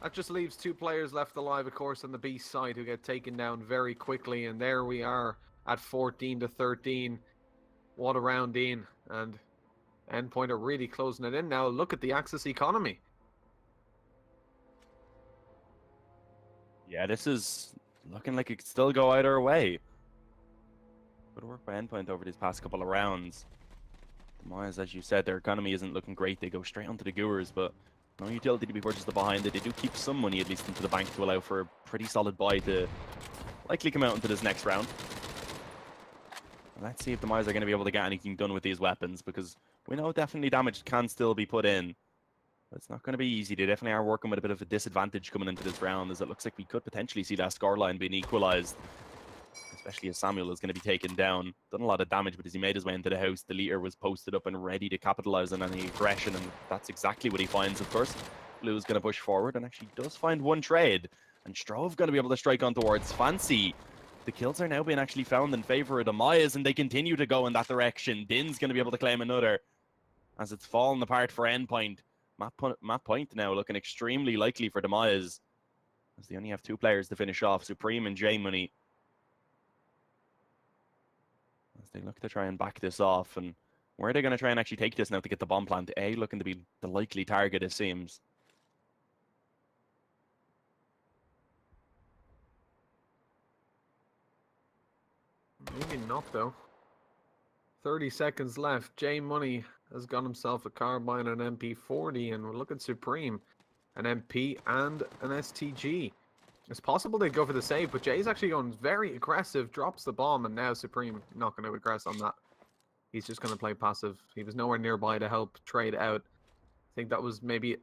That just leaves 2 players left alive, of course, on the B side who get taken down very quickly. And there we are at 14 to 13. What a round in. And Endpoint are really closing it in now. Look at the Axis economy. Yeah, this is looking like it could still go either way. Good work by Endpoint over these past couple of rounds. DEMISE, as you said, their economy isn't looking great. They go straight onto the Goers, but no utility to be purchased behind it. They do keep some money at least into the bank to allow for a pretty solid buy to likely come out into this next round. And let's see if DEMISE are going to be able to get anything done with these weapons, because we know definitely damage can still be put in. But it's not going to be easy. They definitely are working with a bit of a disadvantage coming into this round, as it looks like we could potentially see that scoreline being equalized. Especially as Samuel is going to be taken down. Done a lot of damage, but as he made his way into the house, the leader was posted up and ready to capitalize on any aggression, and that's exactly what he finds, of course. Blue is going to push forward and actually does find one trade. And Strove going to be able to strike on towards Fancy. The kills are now being actually found in favor of DEMISE, and they continue to go in that direction. Din's going to be able to claim another, as it's fallen apart for Endpoint. Map point now looking extremely likely for DEMISE, as they only have 2 players to finish off, Supreme and J Money. As they look to try and back this off, and where are they going to try and actually take this now to get the bomb plant? A looking to be the likely target, it seems. Maybe not, though. 30 seconds left. J Money has got himself a carbine and an MP40, and we're looking Supreme, an MP and an STG. It's possible they'd go for the save, but Jay's actually going very aggressive, drops the bomb, and now Supreme not going to aggress on that. He's just going to play passive. He was nowhere nearby to help trade out. I think that was maybe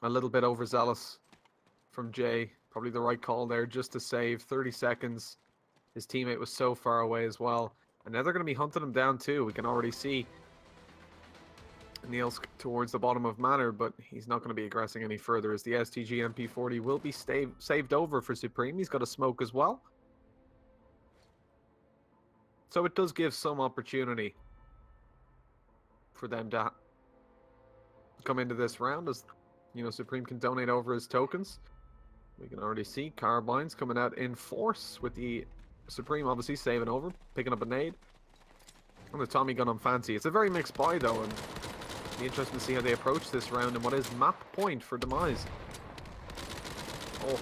a little bit overzealous from Jay. Probably the right call there, just to save 30 seconds. His teammate was so far away as well. And now they're going to be hunting him down too. We can already see Niels towards the bottom of Manor, but he's not going to be aggressing any further, as the STG MP40 will be saved over for Supreme. He's got a smoke as well. So it does give some opportunity for them to come into this round, as you know, Supreme can donate over his tokens. We can already see carbines coming out in force, with the Supreme obviously saving over, picking up a nade. And the Tommy gun on Fancy. It's a very mixed buy though, and it'll be interesting to see how they approach this round and what is map point for DEMISE. Oh.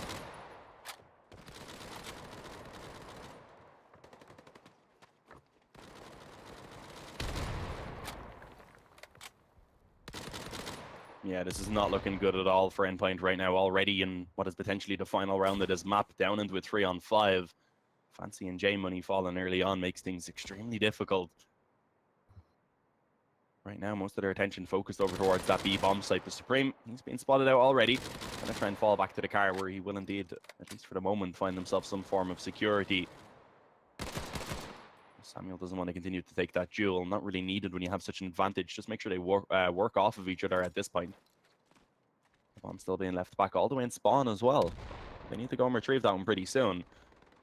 Yeah, this is not looking good at all for Endpoint right now, already in what is potentially the final round that is mapped down into a 3-on-5. Fancy and J Money falling early on makes things extremely difficult. Right now, most of their attention focused over towards that B bomb site. But Supreme, he's been spotted out already. Gonna try and fall back to the car where he will indeed, at least for the moment, find himself some form of security. Samuel doesn't want to continue to take that duel. Not really needed when you have such an advantage. Just make sure they work off of each other at this point. The bomb still being left back all the way in spawn as well. They need to go and retrieve that one pretty soon.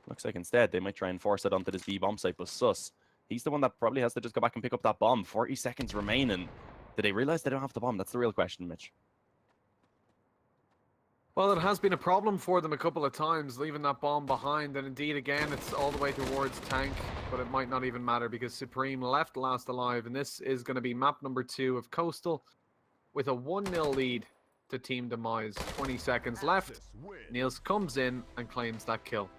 Looks like instead they might try and force it onto this B bomb site, but Sus, he's the one that probably has to just go back and pick up that bomb. 40 seconds remaining. Did they realize they don't have the bomb? That's the real question, Mitch. Well, it has been a problem for them a couple of times, leaving that bomb behind, and indeed again it's all the way towards tank, but it might not even matter because Supreme left last alive, and this is going to be map number 2 of Coastal with a 1-0 lead to Team Demise. 20 seconds left. Niels comes in and claims that kill.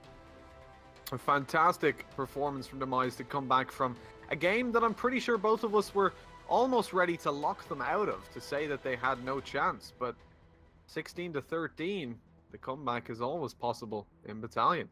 A fantastic performance from Demise to come back from a game that I'm pretty sure both of us were almost ready to lock them out of, to say that they had no chance, but 16-13, the comeback is always possible in Battalion.